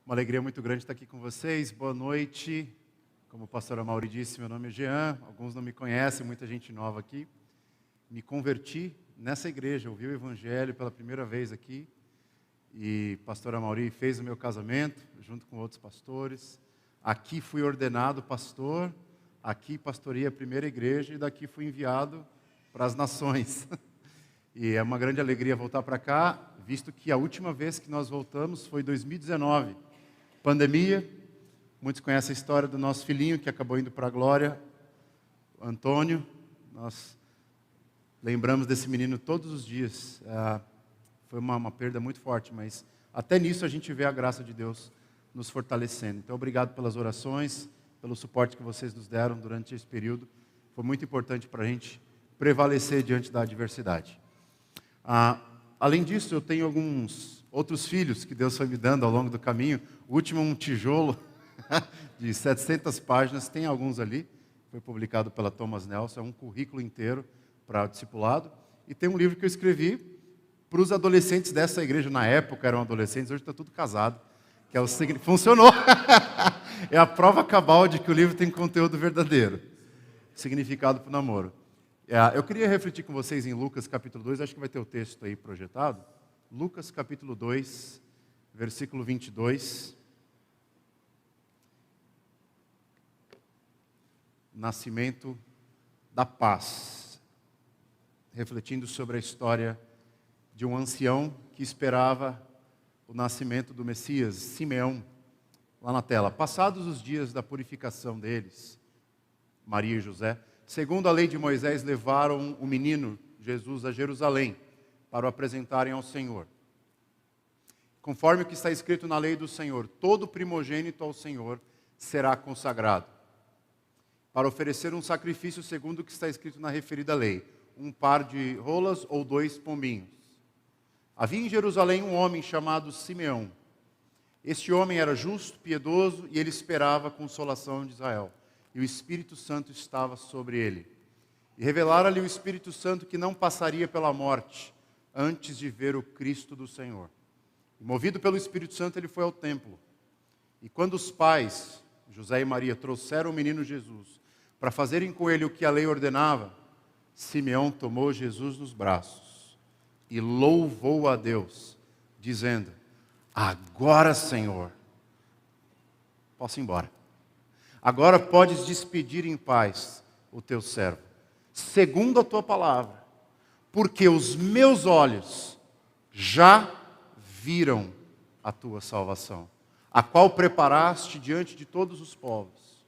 Uma alegria muito grande estar aqui com vocês. Boa noite. Como o pastor Amauri disse, meu nome é Jean. Alguns não me conhecem, muita gente nova aqui. Me converti nessa igreja, ouvi o evangelho pela primeira vez aqui. E o pastor Amauri fez o meu casamento, junto com outros pastores. Aqui fui ordenado pastor, aqui pastorei a primeira igreja e daqui fui enviado para as nações. E é uma grande alegria voltar para cá, visto que a última vez que nós voltamos foi em 2019. Pandemia, muitos conhecem a história do nosso filhinho que acabou indo para a glória, Antônio. Nós lembramos desse menino todos os dias. Foi uma perda muito forte, mas até nisso a gente vê a graça de Deus nos fortalecendo. Então, obrigado pelas orações, pelo suporte que vocês nos deram durante esse período. Foi muito importante para a gente prevalecer diante da adversidade. Além disso, eu tenho alguns outros filhos que Deus foi me dando ao longo do caminho. O último é um tijolo de 700 páginas, tem alguns ali, foi publicado pela Thomas Nelson, é um currículo inteiro para o discipulado. E tem um livro que eu escrevi para os adolescentes dessa igreja, na época eram adolescentes, hoje está tudo casado, que é o funcionou. É a prova cabal de que o livro tem conteúdo verdadeiro, significado para o namoro. Eu queria refletir com vocês em Lucas capítulo 2, acho que vai ter o texto aí projetado. Lucas capítulo 2, versículo 22. Nascimento da paz. Refletindo sobre a história de um ancião que esperava o nascimento do Messias, Simeão, lá na tela. Passados os dias da purificação deles, Maria e José, segundo a lei de Moisés, levaram o menino Jesus a Jerusalém para o apresentarem ao Senhor. Conforme o que está escrito na lei do Senhor, todo primogênito ao Senhor será consagrado, para oferecer um sacrifício segundo o que está escrito na referida lei, um par de rolas ou 2 pombinhos. Havia em Jerusalém um homem chamado Simeão. Este homem era justo, piedoso, e ele esperava a consolação de Israel. E o Espírito Santo estava sobre ele. E revelara-lhe o Espírito Santo que não passaria pela morte, antes de ver o Cristo do Senhor. E movido pelo Espírito Santo, ele foi ao templo. E quando os pais, José e Maria, trouxeram o menino Jesus, para fazerem com ele o que a lei ordenava, Simeão tomou Jesus nos braços e louvou a Deus, dizendo: agora, Senhor, posso ir embora. Agora podes despedir em paz o teu servo, segundo a tua palavra, porque os meus olhos já viram a tua salvação, a qual preparaste diante de todos os povos,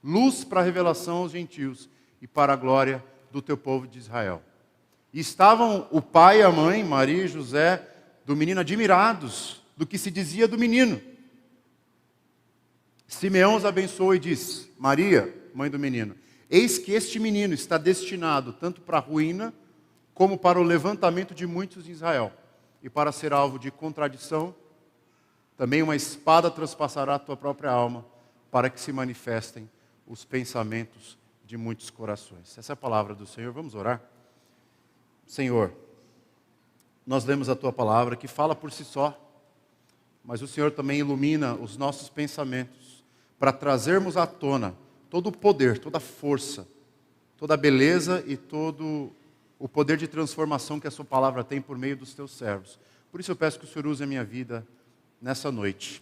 luz para a revelação aos gentios e para a glória do teu povo de Israel. E estavam o pai e a mãe, Maria e José, do menino, admirados do que se dizia do menino. Simeão os abençoou e disse: Maria, mãe do menino, eis que este menino está destinado tanto para a ruína, como para o levantamento de muitos em Israel, e para ser alvo de contradição. Também uma espada transpassará a tua própria alma, para que se manifestem os pensamentos de muitos corações. Essa é a palavra do Senhor. Vamos orar? Senhor, nós lemos a tua palavra que fala por si só, mas o Senhor também ilumina os nossos pensamentos, para trazermos à tona todo o poder, toda a força, toda a beleza e todo o poder de transformação que a sua palavra tem por meio dos teus servos. Por isso eu peço que o Senhor use a minha vida nessa noite.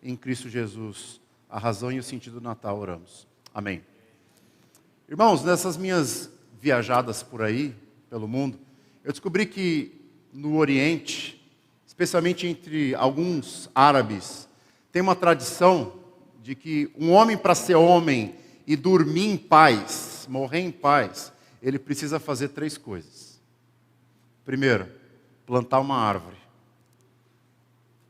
Em Cristo Jesus, a razão e o sentido do Natal, oramos. Amém. Irmãos, nessas minhas viajadas por aí, pelo mundo, eu descobri que no Oriente, especialmente entre alguns árabes, tem uma tradição de que um homem, para ser homem e dormir em paz, morrer em paz, ele precisa fazer 3 coisas. Primeiro, plantar uma árvore.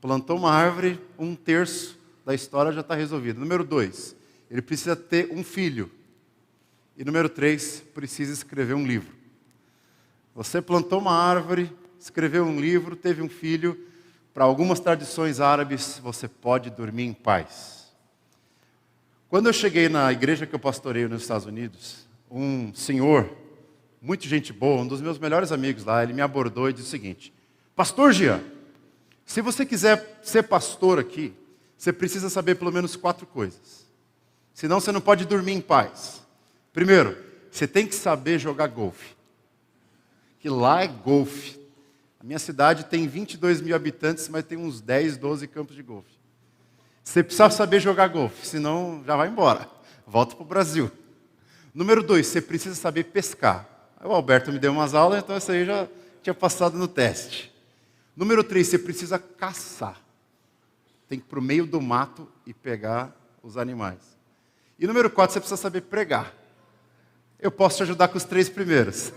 Plantou uma árvore, 1/3 da história já está resolvida. Número 2, ele precisa ter um filho. E número 3, precisa escrever um livro. Você plantou uma árvore, escreveu um livro, teve um filho. Para algumas tradições árabes, você pode dormir em paz. Quando eu cheguei na igreja que eu pastoreio nos Estados Unidos, um senhor, muito gente boa, um dos meus melhores amigos lá, ele me abordou e disse o seguinte: Pastor Jean, se você quiser ser pastor aqui, você precisa saber pelo menos 4 coisas. Senão você não pode dormir em paz. Primeiro, você tem que saber jogar golfe. Que lá é golfe. A minha cidade tem 22 mil habitantes, mas tem uns 10, 12 campos de golfe. Você precisa saber jogar golfe, senão já vai embora. Volta para o Brasil. Número 2, você precisa saber pescar. O Alberto me deu umas aulas, então isso aí já tinha passado no teste. Número 3, você precisa caçar. Tem que ir para o meio do mato e pegar os animais. E número 4, você precisa saber pregar. Eu posso te ajudar com os 3 primeiros.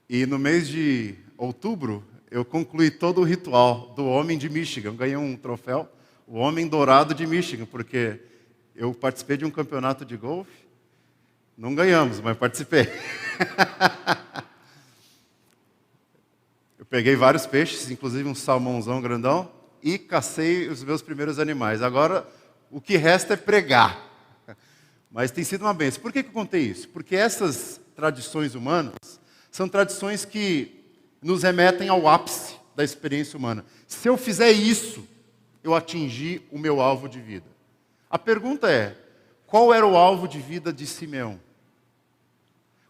E no mês de outubro, eu concluí todo o ritual do Homem de Michigan. Ganhei um troféu, o Homem Dourado de Michigan, porque eu participei de um campeonato de golfe. Não ganhamos, mas participei. Eu peguei vários peixes, inclusive um salmãozão grandão, e cacei os meus primeiros animais. Agora, o que resta é pregar. Mas tem sido uma bênção. Por que eu contei isso? Porque essas tradições humanas são tradições que nos remetem ao ápice da experiência humana. Se eu fizer isso, eu atingi o meu alvo de vida. A pergunta é, qual era o alvo de vida de Simeão?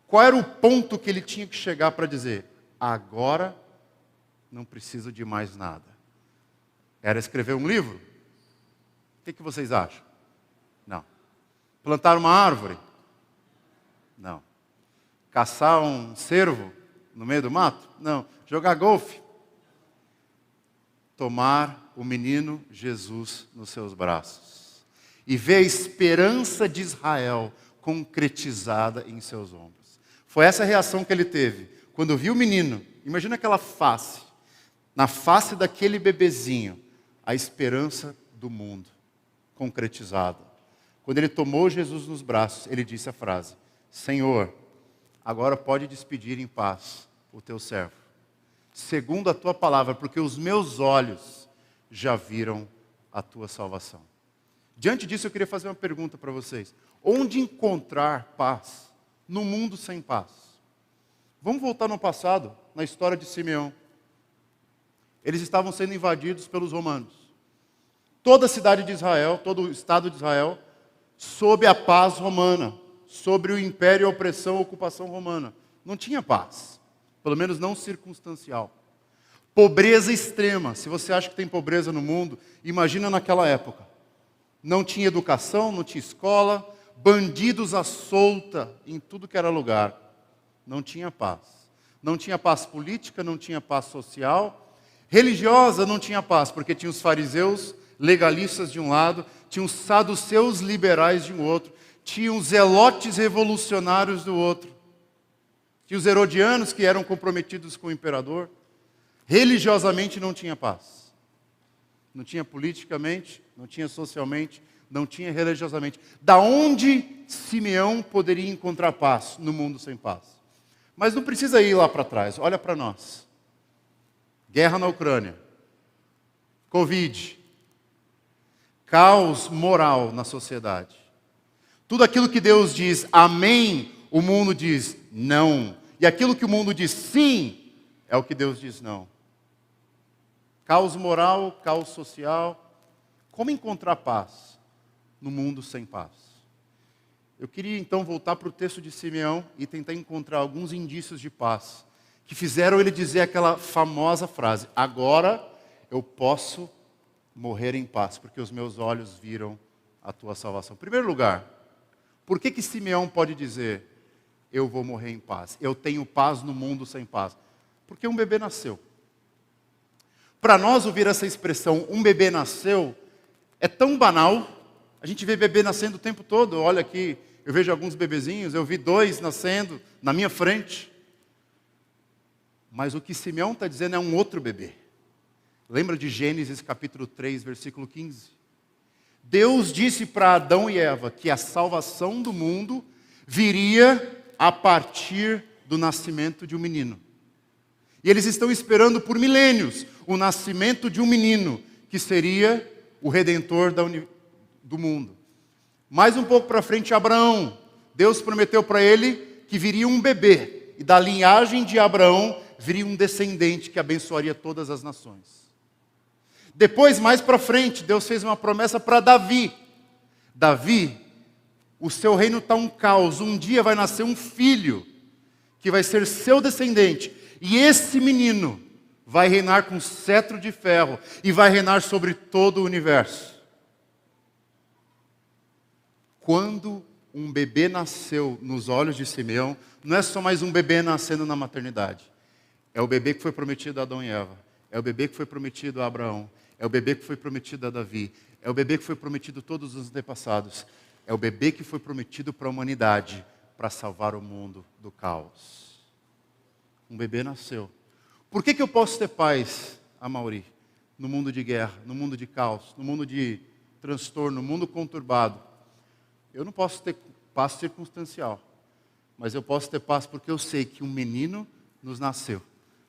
Qual era o ponto que ele tinha que chegar para dizer, agora não preciso de mais nada? Era escrever um livro? O que vocês acham? Não. Plantar uma árvore? Não. Caçar um cervo no meio do mato? Não. Jogar golfe? Tomar o menino Jesus nos seus braços e ver a esperança de Israel concretizada em seus ombros. Foi essa a reação que ele teve quando viu o menino. Imagina aquela face, na face daquele bebezinho, a esperança do mundo concretizada. Quando ele tomou Jesus nos braços, ele disse a frase, Senhor, agora pode despedir em paz o teu servo, segundo a tua palavra, porque os meus olhos já viram a tua salvação. Diante disso, eu queria fazer uma pergunta para vocês. Onde encontrar paz no mundo sem paz? Vamos voltar no passado, na história de Simeão. Eles estavam sendo invadidos pelos romanos. Toda a cidade de Israel, todo o estado de Israel, sob a paz romana, sobre o império, a opressão, a ocupação romana. Não tinha paz, pelo menos não circunstancial. Pobreza extrema. Se você acha que tem pobreza no mundo, imagina naquela época. Não tinha educação, não tinha escola, bandidos à solta em tudo que era lugar. Não tinha paz. Não tinha paz política, não tinha paz social. Religiosa não tinha paz, porque tinha os fariseus legalistas de um lado, tinha os saduceus liberais de um outro, tinha os zelotes revolucionários do outro, tinha os herodianos que eram comprometidos com o imperador. Religiosamente não tinha paz. Não tinha politicamente, não tinha socialmente, não tinha religiosamente. Da onde Simeão poderia encontrar paz no mundo sem paz? Mas não precisa ir lá para trás, olha para nós. Guerra na Ucrânia, Covid, caos moral na sociedade. Tudo aquilo que Deus diz amém, o mundo diz não. E aquilo que o mundo diz sim, é o que Deus diz não. Caos moral, caos social. Como encontrar paz no mundo sem paz? Eu queria então voltar para o texto de Simeão e tentar encontrar alguns indícios de paz que fizeram ele dizer aquela famosa frase, agora eu posso morrer em paz, porque os meus olhos viram a tua salvação. Em primeiro lugar, por que Simeão pode dizer, eu vou morrer em paz, eu tenho paz no mundo sem paz? Porque um bebê nasceu. Para nós ouvir essa expressão, um bebê nasceu, é tão banal, a gente vê bebê nascendo o tempo todo, olha aqui, eu vejo alguns bebezinhos, eu vi 2 nascendo na minha frente. Mas o que Simeão está dizendo é um outro bebê. Lembra de Gênesis capítulo 3, versículo 15? Deus disse para Adão e Eva que a salvação do mundo viria a partir do nascimento de um menino. E eles estão esperando por milênios o nascimento de um menino, que seria o Redentor do mundo. Mais um pouco para frente, Abraão. Deus prometeu para ele que viria um bebê. E da linhagem de Abraão viria um descendente que abençoaria todas as nações. Depois, mais para frente, Deus fez uma promessa para Davi. Davi, o seu reino está um caos. Um dia vai nascer um filho, que vai ser seu descendente. E esse menino vai reinar com cetro de ferro e vai reinar sobre todo o universo. Quando um bebê nasceu nos olhos de Simeão, não é só mais um bebê nascendo na maternidade. É o bebê que foi prometido a Adão e Eva. É o bebê que foi prometido a Abraão. É o bebê que foi prometido a Davi. É o bebê que foi prometido a todos os antepassados. É o bebê que foi prometido para a humanidade, para salvar o mundo do caos. Um bebê nasceu. Por que eu posso ter paz, Amaury, no mundo de guerra, no mundo de caos, no mundo de transtorno, no mundo conturbado? Eu não posso ter paz circunstancial, mas eu posso ter paz porque eu sei que um menino nos nasceu,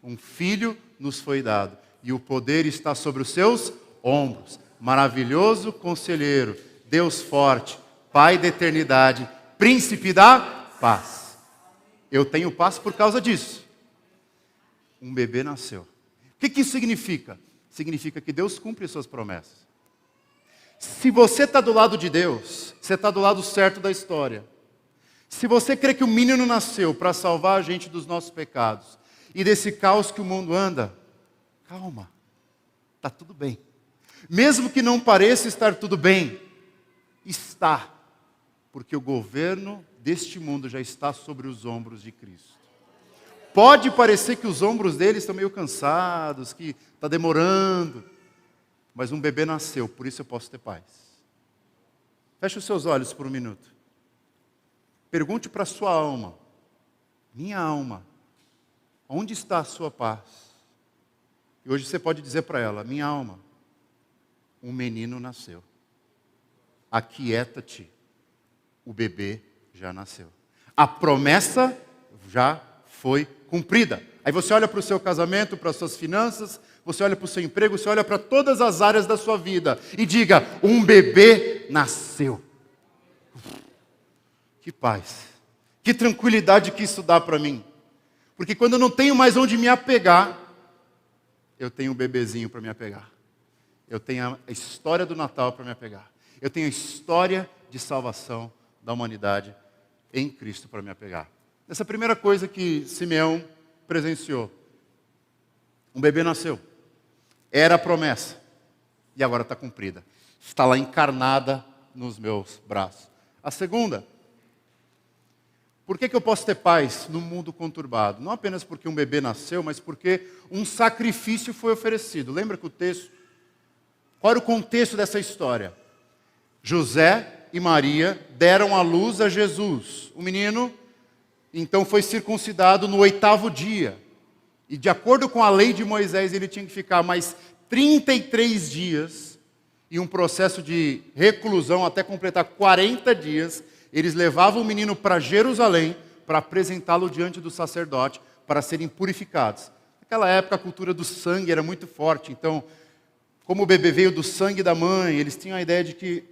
um filho nos foi dado, e o poder está sobre os seus ombros. Maravilhoso conselheiro, Deus forte, Pai da eternidade, príncipe da paz. Eu tenho paz por causa disso. Um bebê nasceu. O que isso significa? Significa que Deus cumpre suas promessas. Se você está do lado de Deus, você está do lado certo da história. Se você crê que o menino nasceu para salvar a gente dos nossos pecados e desse caos que o mundo anda, calma, está tudo bem. Mesmo que não pareça estar tudo bem, está, porque o governo deste mundo já está sobre os ombros de Cristo. Pode parecer que os ombros dele estão meio cansados, que está demorando, mas um bebê nasceu, por isso eu posso ter paz. Feche os seus olhos por um minuto. Pergunte para a sua alma, minha alma, onde está a sua paz? E hoje você pode dizer para ela, minha alma, um menino nasceu. Aquieta-te, o bebê já nasceu. A promessa já foi cumprida. Aí você olha para o seu casamento, para as suas finanças, você olha para o seu emprego, você olha para todas as áreas da sua vida e diga, um bebê nasceu. Que paz, que tranquilidade que isso dá para mim. Porque quando eu não tenho mais onde me apegar, eu tenho um bebezinho para me apegar. Eu tenho a história do Natal para me apegar. Eu tenho a história de salvação da humanidade em Cristo para me apegar. Essa é a primeira coisa que Simeão presenciou. Um bebê nasceu. Era a promessa. E agora está cumprida. Está lá encarnada nos meus braços. A segunda, por que eu posso ter paz no mundo conturbado? Não apenas porque um bebê nasceu, mas porque um sacrifício foi oferecido. Lembra que o texto... Qual era o contexto dessa história? José e Maria deram à luz a Jesus. O menino, então, foi circuncidado no 8º dia. E de acordo com a lei de Moisés, ele tinha que ficar mais 33 dias em um processo de reclusão até completar 40 dias. Eles levavam o menino para Jerusalém para apresentá-lo diante do sacerdote para serem purificados. Naquela época a cultura do sangue era muito forte, então, como o bebê veio do sangue da mãe, eles tinham a ideia de que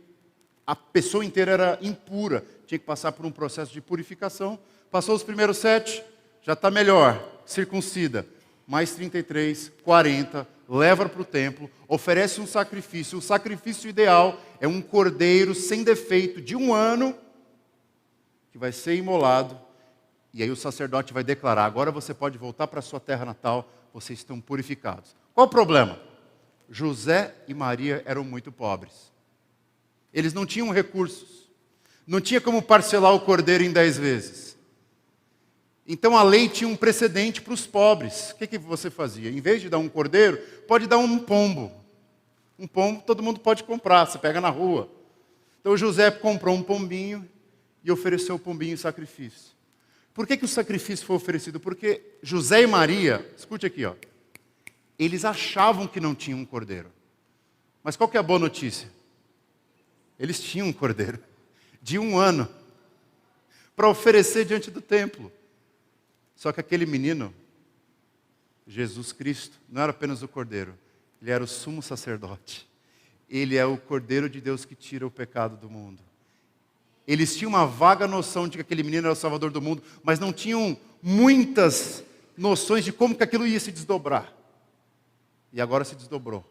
a pessoa inteira era impura, tinha que passar por um processo de purificação. Passou os primeiros 7, já está melhor, circuncida. Mais 33, 40, leva para o templo, oferece um sacrifício. O sacrifício ideal é um cordeiro sem defeito de 1 ano, que vai ser imolado. E aí o sacerdote vai declarar, agora você pode voltar para a sua terra natal, vocês estão purificados. Qual o problema? José e Maria eram muito pobres. Eles não tinham recursos. Não tinha como parcelar o cordeiro em 10 vezes. Então a lei tinha um precedente para os pobres. O que você fazia? Em vez de dar um cordeiro, pode dar um pombo. Um pombo todo mundo pode comprar, você pega na rua. Então José comprou um pombinho e ofereceu o pombinho em sacrifício. Por que o sacrifício foi oferecido? Porque José e Maria, escute aqui, ó, eles achavam que não tinham um cordeiro. Mas qual que é a boa notícia? Eles tinham um cordeiro de 1 ano para oferecer diante do templo. Só que aquele menino, Jesus Cristo, não era apenas o cordeiro, ele era o sumo sacerdote. Ele é o cordeiro de Deus que tira o pecado do mundo. Eles tinham uma vaga noção de que aquele menino era o salvador do mundo, mas não tinham muitas noções de como que aquilo ia se desdobrar. E agora se desdobrou.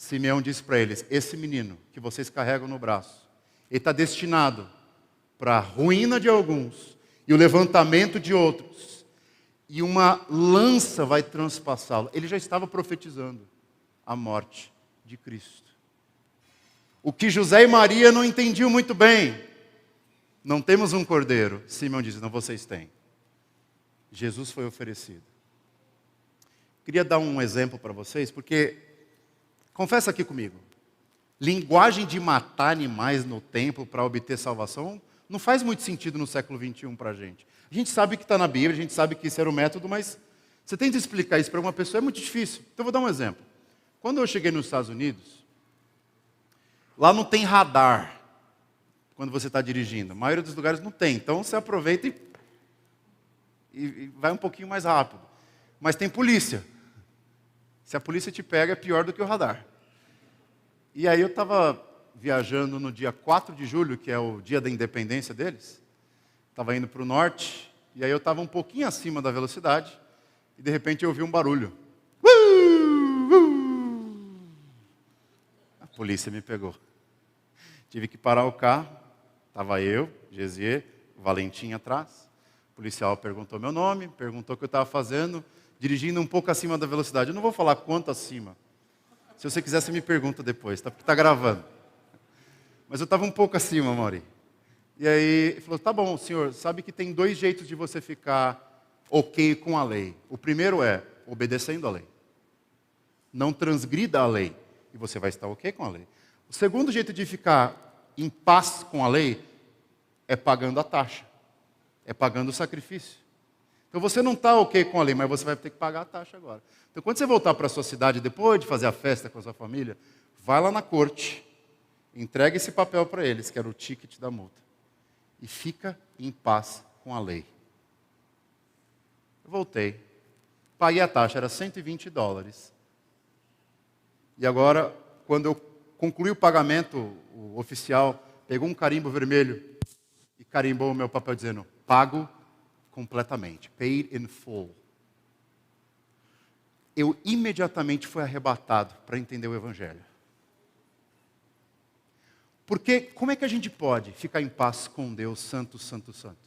Simeão disse para eles: esse menino que vocês carregam no braço, ele está destinado para a ruína de alguns e o levantamento de outros. E uma lança vai transpassá-lo. Ele já estava profetizando a morte de Cristo. O que José e Maria não entendiam muito bem. Não temos um cordeiro. Simeão disse: não, vocês têm. Jesus foi oferecido. Queria dar um exemplo para vocês, porque, confessa aqui comigo, linguagem de matar animais no templo para obter salvação não faz muito sentido no século XXI para a gente. A gente sabe que está na Bíblia, a gente sabe que isso era o método, mas você tenta explicar isso para uma pessoa, é muito difícil. Então eu vou dar um exemplo. Quando eu cheguei nos Estados Unidos, lá não tem radar quando você está dirigindo. A maioria dos lugares não tem. Então você aproveita e vai um pouquinho mais rápido. Mas tem polícia. Se a polícia te pega, é pior do que o radar. E aí eu estava viajando no dia 4 de julho, que é o dia da independência deles. Estava indo para o norte, e aí eu estava um pouquinho acima da velocidade, e de repente eu ouvi um barulho. A polícia me pegou. Tive que parar o carro, estava eu, Gesier, o Valentim atrás. O policial perguntou meu nome, perguntou o que eu estava fazendo, dirigindo um pouco acima da velocidade. Eu não vou falar quanto acima. Se você quiser, você me pergunta depois, tá? Porque está gravando. Mas eu estava um pouco acima, Mauri. E aí ele falou: tá bom, senhor, sabe que tem 2 jeitos de você ficar ok com a lei. O primeiro é obedecendo a lei. Não transgrida a lei, e você vai estar ok com a lei. O segundo jeito de ficar em paz com a lei é pagando a taxa. É pagando o sacrifício. Então você não está ok com a lei, mas você vai ter que pagar a taxa agora. Então quando você voltar para a sua cidade, depois de fazer a festa com a sua família, vai lá na corte, entrega esse papel para eles, que era o ticket da multa, e fica em paz com a lei. Eu voltei, paguei a taxa, era $120. E agora, quando eu concluí o pagamento, o oficial pegou um carimbo vermelho e carimbou o meu papel dizendo: pago completamente, paid in full. Eu imediatamente fui arrebatado para entender o Evangelho. Porque como é que a gente pode ficar em paz com Deus Santo, Santo, Santo?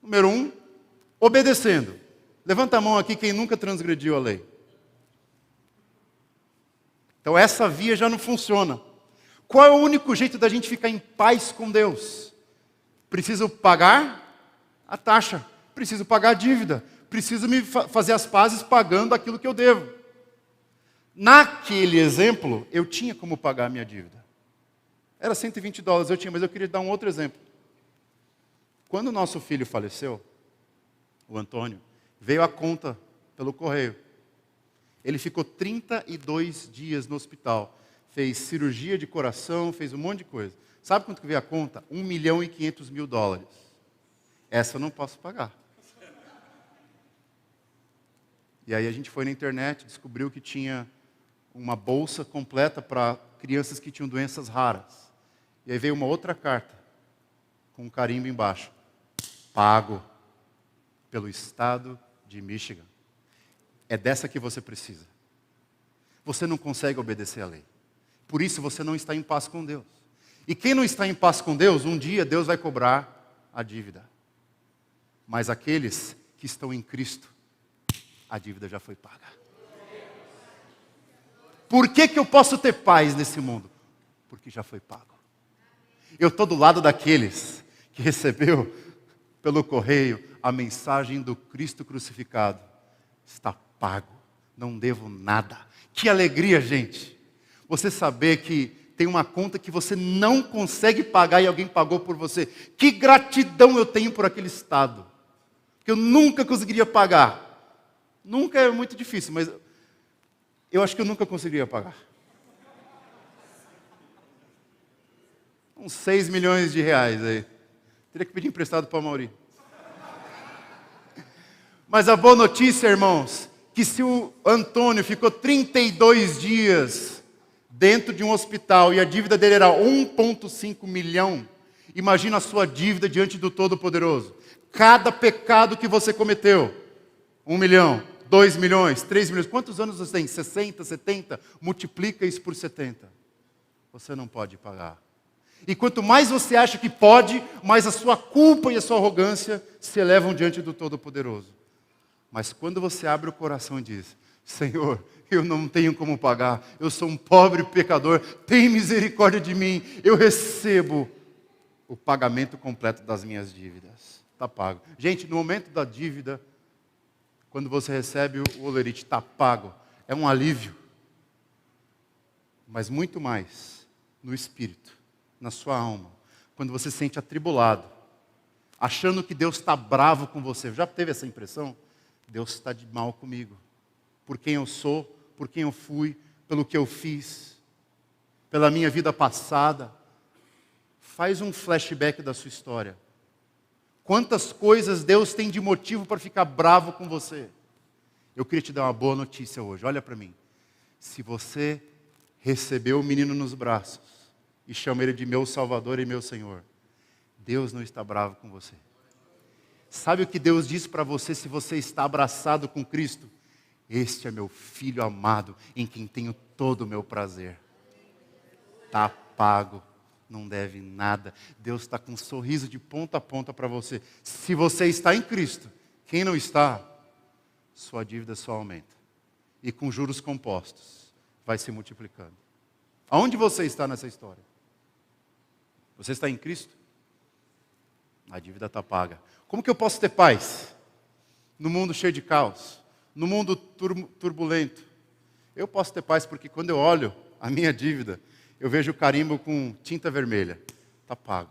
Número 1, obedecendo. Levanta a mão aqui quem nunca transgrediu a lei. Então essa via já não funciona. Qual é o único jeito da gente ficar em paz com Deus? Preciso pagar a taxa, preciso pagar a dívida, preciso me fazer as pazes pagando aquilo que eu devo. Naquele exemplo, eu tinha como pagar a minha dívida. Era $120, eu tinha, mas eu queria dar um outro exemplo. Quando o nosso filho faleceu, o Antônio, veio a conta pelo correio. Ele ficou 32 dias no hospital. Fez cirurgia de coração, fez um monte de coisa. Sabe quanto que veio a conta? $1.500.000. Essa eu não posso pagar. E aí a gente foi na internet, descobriu que tinha uma bolsa completa para crianças que tinham doenças raras. E aí veio uma outra carta, com um carimbo embaixo. Pago pelo estado de Michigan. É dessa que você precisa. Você não consegue obedecer à lei. Por isso você não está em paz com Deus. E quem não está em paz com Deus, um dia Deus vai cobrar a dívida. Mas aqueles que estão em Cristo, a dívida já foi paga. Por que eu posso ter paz nesse mundo? Porque já foi pago. Eu estou do lado daqueles que recebeu pelo correio a mensagem do Cristo crucificado. Está pago, não devo nada. Que alegria, gente. Você saber que tem uma conta que você não consegue pagar e alguém pagou por você. Que gratidão eu tenho por aquele estado. Que eu nunca conseguiria pagar. Nunca é muito difícil, mas eu acho que eu nunca conseguiria pagar. Uns 6 milhões de reais aí. Teria que pedir emprestado para o Mauri. Mas a boa notícia, irmãos, que se o Antônio ficou 32 dias dentro de um hospital e a dívida dele era 1,5 milhão, imagina a sua dívida diante do Todo-Poderoso. Cada pecado que você cometeu, 1 milhão, 2 milhões, 3 milhões. Quantos anos você tem? 60, 70? Multiplica isso por 70. Você não pode pagar. E quanto mais você acha que pode, mais a sua culpa e a sua arrogância se elevam diante do Todo-Poderoso. Mas quando você abre o coração e diz: Senhor, eu não tenho como pagar, eu sou um pobre pecador, tem misericórdia de mim, eu recebo o pagamento completo das minhas dívidas. Está pago. Gente, no momento da dívida, quando você recebe o olerite, está pago, é um alívio. Mas muito mais no espírito, na sua alma, quando você se sente atribulado, achando que Deus está bravo com você. Já teve essa impressão? Deus está de mal comigo. Por quem eu sou, por quem eu fui, pelo que eu fiz, pela minha vida passada. Faz um flashback da sua história. Quantas coisas Deus tem de motivo para ficar bravo com você. Eu queria te dar uma boa notícia hoje, olha para mim. Se você recebeu o menino nos braços e chama ele de meu Salvador e meu Senhor, Deus não está bravo com você. Sabe o que Deus diz para você se você está abraçado com Cristo? Este é meu filho amado, em quem tenho todo o meu prazer. Está pago, não deve nada. Deus está com um sorriso de ponta a ponta para você. Se você está em Cristo, quem não está, sua dívida só aumenta. E com juros compostos, vai se multiplicando. Aonde você está nessa história? Você está em Cristo? A dívida está paga. Como que eu posso ter paz? No mundo cheio de caos, no mundo turbulento. Eu posso ter paz porque quando eu olho a minha dívida, eu vejo o carimbo com tinta vermelha. Está pago.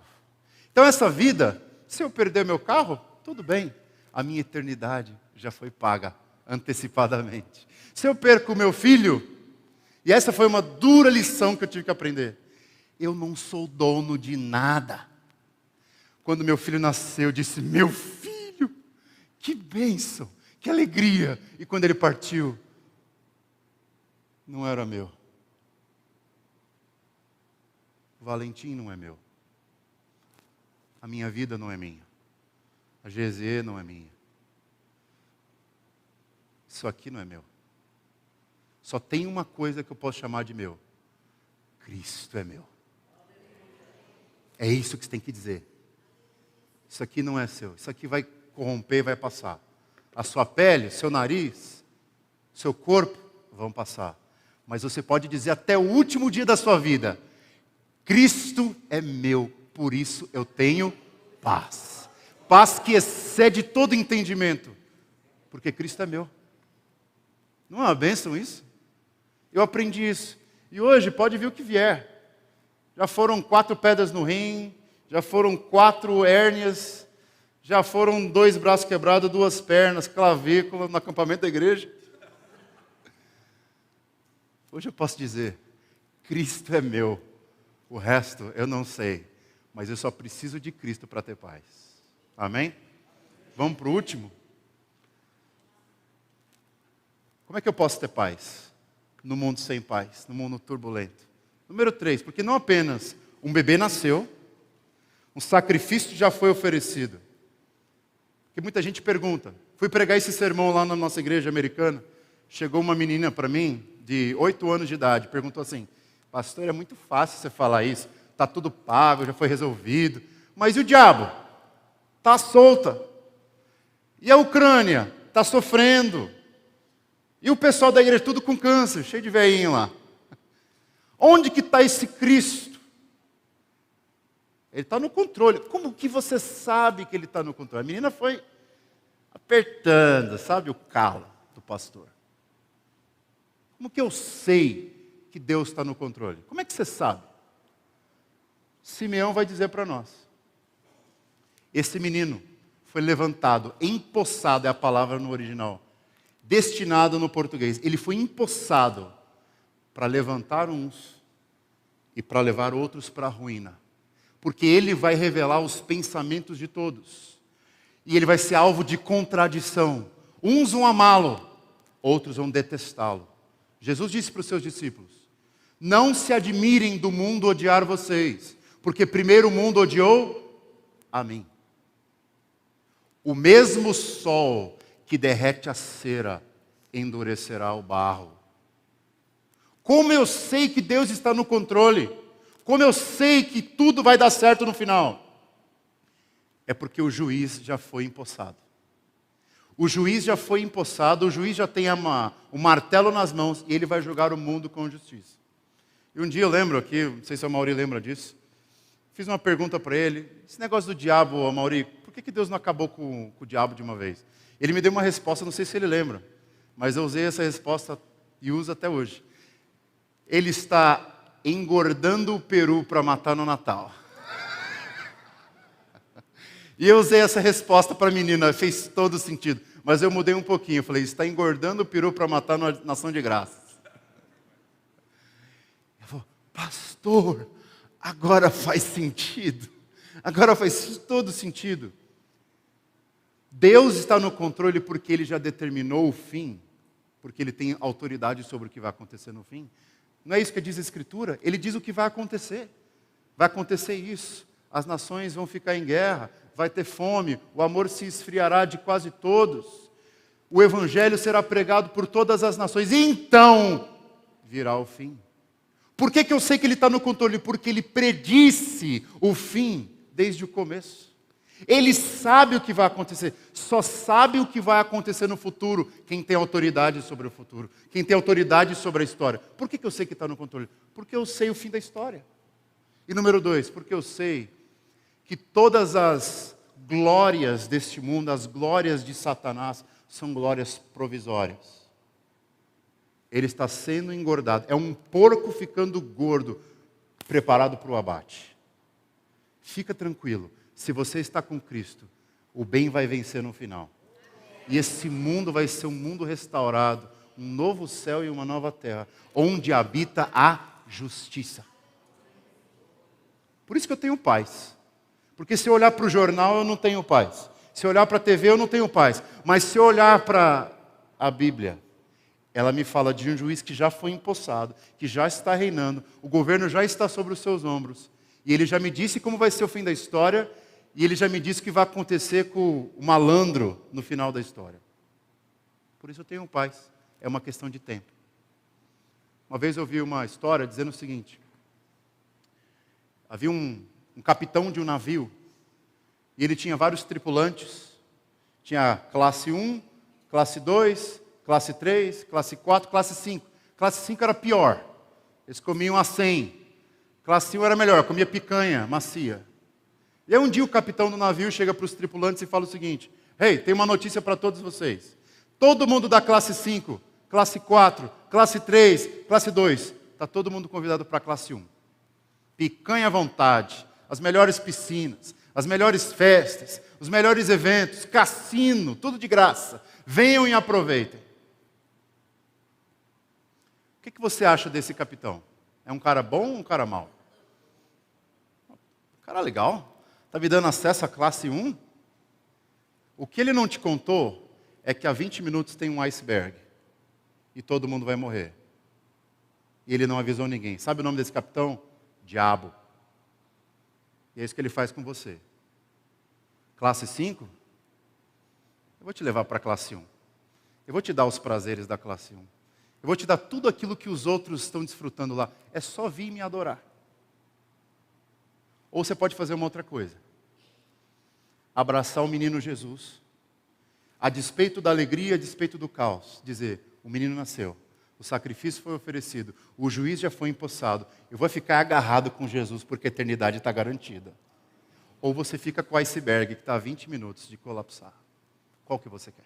Então essa vida, se eu perder meu carro, tudo bem. A minha eternidade já foi paga antecipadamente. Se eu perco o meu filho, e essa foi uma dura lição que eu tive que aprender, eu não sou dono de nada. Quando meu filho nasceu, eu disse: meu filho, que bênção, que alegria. E quando ele partiu, não era meu. O Valentim não é meu. A minha vida não é minha. A GZE não é minha. Isso aqui não é meu. Só tem uma coisa que eu posso chamar de meu: Cristo é meu. É isso que você tem que dizer. Isso aqui não é seu. Isso aqui vai corromper, vai passar. A sua pele, seu nariz, seu corpo vão passar. Mas você pode dizer até o último dia da sua vida: Cristo é meu, por isso eu tenho paz. Paz que excede todo entendimento. Porque Cristo é meu. Não é uma bênção isso? Eu aprendi isso. E hoje pode vir o que vier. Já foram 4 pedras no rim, já foram 4 hérnias, já foram 2 braços quebrados, 2 pernas, clavícula no acampamento da igreja. Hoje eu posso dizer: Cristo é meu. O resto eu não sei, mas eu só preciso de Cristo para ter paz. Amém? Vamos para o último? Como é que eu posso ter paz no mundo sem paz, no mundo turbulento? Número 3, porque não apenas um bebê nasceu, um sacrifício já foi oferecido. Porque muita gente pergunta, fui pregar esse sermão lá na nossa igreja americana, chegou uma menina para mim, de 8 anos de idade, perguntou assim: pastor, é muito fácil você falar isso, está tudo pago, já foi resolvido, mas e o diabo? Está solta. E a Ucrânia? Está sofrendo. E o pessoal da igreja tudo com câncer, cheio de veinho lá. Onde que está esse Cristo? Ele está no controle. Como que você sabe que ele está no controle? A menina foi apertando, sabe, o calo do pastor. Como que eu sei que Deus está no controle? Como é que você sabe? Simeão vai dizer para nós. Esse menino foi levantado, empossado é a palavra no original, destinado no português. Ele foi empossado para levantar uns e para levar outros para a ruína. Porque ele vai revelar os pensamentos de todos. E ele vai ser alvo de contradição. Uns vão amá-lo, outros vão detestá-lo. Jesus disse para os seus discípulos: não se admirem do mundo odiar vocês, porque primeiro o mundo odiou a mim. O mesmo sol que derrete a cera endurecerá o barro. Como eu sei que Deus está no controle? Como eu sei que tudo vai dar certo no final? É porque o juiz já foi empossado. O juiz já foi empossado, o juiz já tem o martelo nas mãos e ele vai julgar o mundo com justiça. E um dia eu lembro aqui, não sei se o Mauri lembra disso, fiz uma pergunta para ele, esse negócio do diabo, Mauri, por que Deus não acabou com o diabo de uma vez? Ele me deu uma resposta, não sei se ele lembra, mas eu usei essa resposta e uso até hoje. Ele está engordando o peru para matar no Natal. E eu usei essa resposta para a menina, fez todo sentido. Mas eu mudei um pouquinho, eu falei, está engordando o peru para matar na ação de graças. Ele falou, pastor, agora faz sentido. Agora faz todo sentido. Deus está no controle porque Ele já determinou o fim. Porque Ele tem autoridade sobre o que vai acontecer no fim. Não é isso que diz a Escritura? Ele diz o que vai acontecer. Vai acontecer isso. As nações vão ficar em guerra. Vai ter fome, o amor se esfriará de quase todos, o evangelho será pregado por todas as nações, e então virá o fim. Por que eu sei que Ele está no controle? Porque Ele predisse o fim desde o começo. Ele sabe o que vai acontecer, só sabe o que vai acontecer no futuro quem tem autoridade sobre o futuro, quem tem autoridade sobre a história. Por que eu sei que está no controle? Porque eu sei o fim da história. E número 2, porque eu sei que todas as glórias deste mundo, as glórias de Satanás, são glórias provisórias. Ele está sendo engordado. É um porco ficando gordo, preparado para o abate. Fica tranquilo. Se você está com Cristo, o bem vai vencer no final. E esse mundo vai ser um mundo restaurado, um novo céu e uma nova terra, onde habita a justiça. Por isso que eu tenho paz. Porque se eu olhar para o jornal, eu não tenho paz. Se eu olhar para a TV, eu não tenho paz. Mas se eu olhar para a Bíblia, ela me fala de um juiz que já foi empossado, que já está reinando, o governo já está sobre os seus ombros. E ele já me disse como vai ser o fim da história, e ele já me disse o que vai acontecer com o malandro no final da história. Por isso eu tenho paz. É uma questão de tempo. Uma vez eu vi uma história dizendo o seguinte. Havia um capitão de um navio, e ele tinha vários tripulantes, tinha classe 1, classe 2, classe 3, classe 4, classe 5. Classe 5 era pior, eles comiam a 100. Classe 1 era melhor, comia picanha, macia. E aí um dia o capitão do navio chega para os tripulantes e fala o seguinte, hey, tem uma notícia para todos vocês. Todo mundo da classe 5, classe 4, classe 3, classe 2, está todo mundo convidado para a classe 1. Picanha à vontade, as melhores piscinas, as melhores festas, os melhores eventos, cassino, tudo de graça. Venham e aproveitem. O que você acha desse capitão? É um cara bom ou um cara mau? Um cara legal. Está me dando acesso à classe 1? O que ele não te contou é que há 20 minutos tem um iceberg. E todo mundo vai morrer. E ele não avisou ninguém. Sabe o nome desse capitão? Diabo. E é isso que ele faz com você. Classe 5? Eu vou te levar para a classe 1. Eu vou te dar os prazeres da classe 1. Eu vou te dar tudo aquilo que os outros estão desfrutando lá. É só vir e me adorar. Ou você pode fazer uma outra coisa. Abraçar o menino Jesus. A despeito da alegria, a despeito do caos. Dizer, o menino nasceu. O sacrifício foi oferecido. O juiz já foi empossado. Eu vou ficar agarrado com Jesus porque a eternidade está garantida. Ou você fica com o iceberg que está a 20 minutos de colapsar. Qual que você quer?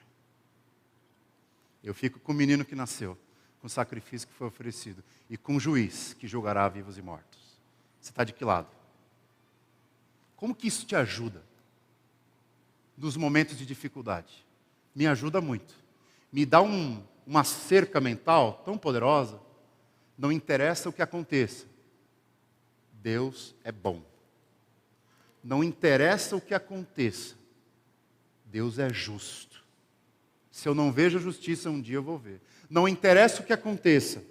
Eu fico com o menino que nasceu, com o sacrifício que foi oferecido e com o juiz que julgará vivos e mortos. Você está de que lado? Como que isso te ajuda nos momentos de dificuldade? Me ajuda muito. Me dá uma cerca mental tão poderosa. Não interessa o que aconteça. Deus é bom. Não interessa o que aconteça. Deus é justo. Se eu não vejo justiça, um dia eu vou ver. Não interessa o que aconteça.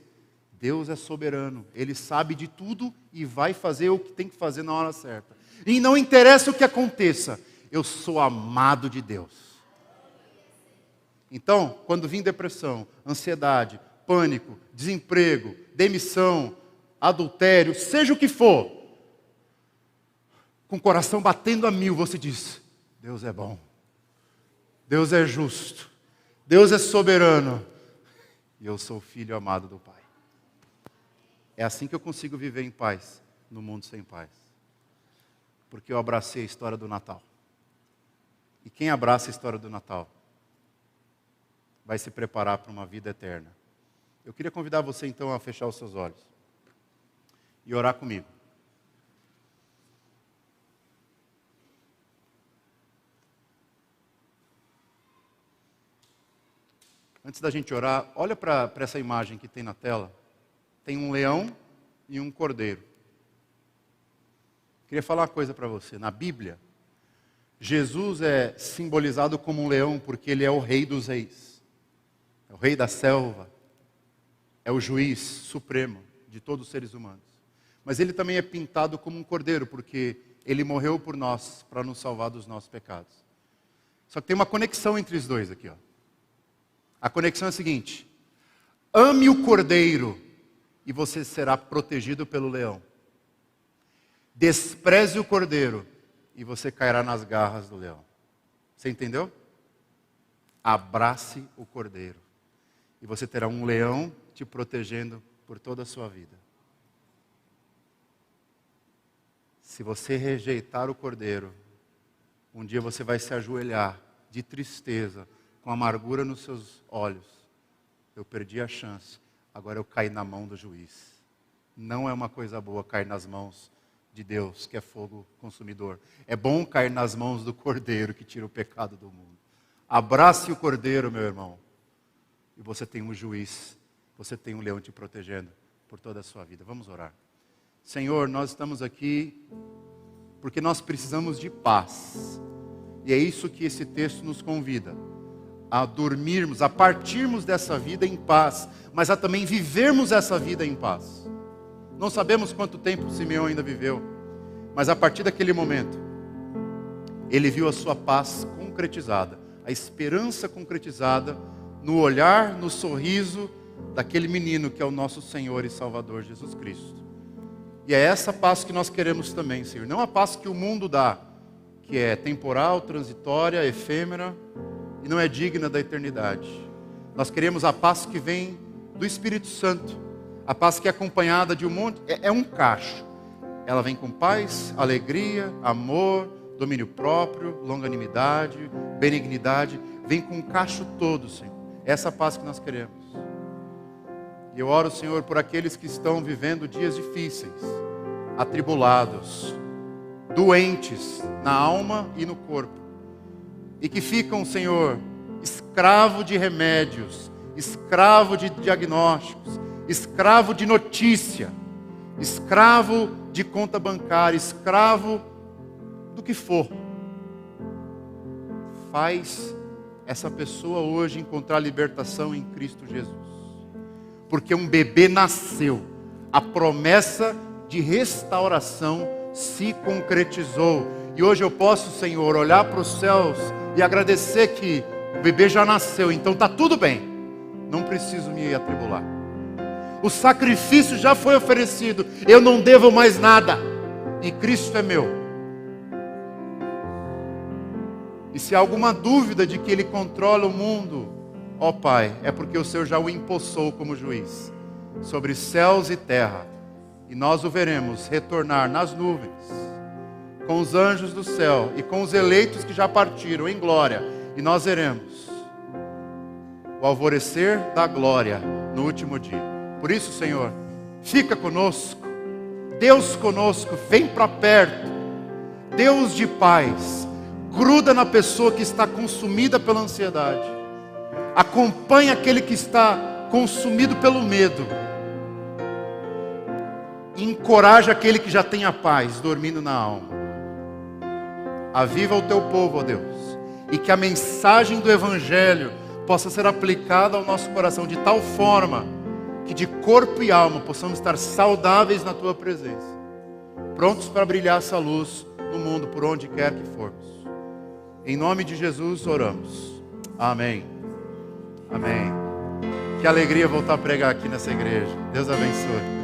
Deus é soberano. Ele sabe de tudo e vai fazer o que tem que fazer na hora certa. E não interessa o que aconteça. Eu sou amado de Deus. Então, quando vir depressão, ansiedade, pânico, desemprego, demissão, adultério, seja o que for, com o coração batendo a mil, você diz: Deus é bom, Deus é justo, Deus é soberano, e eu sou filho amado do Pai. É assim que eu consigo viver em paz, no mundo sem paz. Porque eu abracei a história do Natal. E quem abraça a história do Natal vai se preparar para uma vida eterna. Eu queria convidar você então a fechar os seus olhos e orar comigo. Antes da gente orar, olha para essa imagem que tem na tela. Tem um leão e um cordeiro. Queria falar uma coisa para você. Na Bíblia, Jesus é simbolizado como um leão porque ele é o rei dos reis. É o rei da selva. É o juiz supremo de todos os seres humanos. Mas ele também é pintado como um cordeiro porque ele morreu por nós para nos salvar dos nossos pecados. Só que tem uma conexão entre os dois aqui, ó. A conexão é a seguinte: ame o cordeiro e você será protegido pelo leão. Despreze o cordeiro e você cairá nas garras do leão. Você entendeu? Abrace o cordeiro e você terá um leão te protegendo por toda a sua vida. Se você rejeitar o cordeiro, um dia você vai se ajoelhar de tristeza, com amargura nos seus olhos. Eu perdi a chance, agora eu caí na mão do juiz. Não é uma coisa boa cair nas mãos de Deus, que é fogo consumidor. É bom cair nas mãos do cordeiro, que tira o pecado do mundo. Abrace o cordeiro, meu irmão, e você tem um juiz, você tem um leão te protegendo por toda a sua vida. Vamos orar. Senhor, nós estamos aqui porque nós precisamos de paz. E é isso que esse texto nos convida. A dormirmos, a partirmos dessa vida em paz, mas a também vivermos essa vida em paz. Não sabemos quanto tempo Simeão ainda viveu, mas a partir daquele momento, ele viu a sua paz concretizada, a esperança concretizada no olhar, no sorriso daquele menino que é o nosso Senhor e Salvador Jesus Cristo. E é essa paz que nós queremos também, Senhor. Não a paz que o mundo dá, que é temporal, transitória, efêmera, e não é digna da eternidade. Nós queremos a paz que vem do Espírito Santo. A paz que é acompanhada de um monte, é um cacho. Ela vem com paz, alegria, amor, domínio próprio, longanimidade, benignidade. Vem com um cacho todo, Senhor. Essa paz que nós queremos. E eu oro, Senhor, por aqueles que estão vivendo dias difíceis, atribulados, doentes na alma e no corpo. E que ficam, Senhor, escravo de remédios, escravo de diagnósticos, escravo de notícia, escravo de conta bancária, escravo do que for. Faz essa pessoa hoje encontrar libertação em Cristo Jesus. Porque um bebê nasceu, a promessa de restauração se concretizou. E hoje eu posso, Senhor, olhar para os céus e agradecer que o bebê já nasceu, então está tudo bem. Não preciso me atribular. O sacrifício já foi oferecido, eu não devo mais nada. E Cristo é meu. E se há alguma dúvida de que Ele controla o mundo, ó Pai, é porque o Senhor já o empossou como juiz sobre céus e terra. E nós o veremos retornar nas nuvens, com os anjos do céu e com os eleitos que já partiram em glória. E nós veremos o alvorecer da glória no último dia. Por isso, Senhor, fica conosco. Deus conosco, vem para perto. Deus de paz, gruda na pessoa que está consumida pela ansiedade. Acompanha aquele que está consumido pelo medo. E encoraja aquele que já tem a paz, dormindo na alma. Aviva o teu povo, ó Deus. E que a mensagem do Evangelho possa ser aplicada ao nosso coração de tal forma que de corpo e alma possamos estar saudáveis na tua presença, prontos para brilhar essa luz no mundo por onde quer que formos. Em nome de Jesus oramos. Amém. Amém. Que alegria voltar a pregar aqui nessa igreja. Deus abençoe.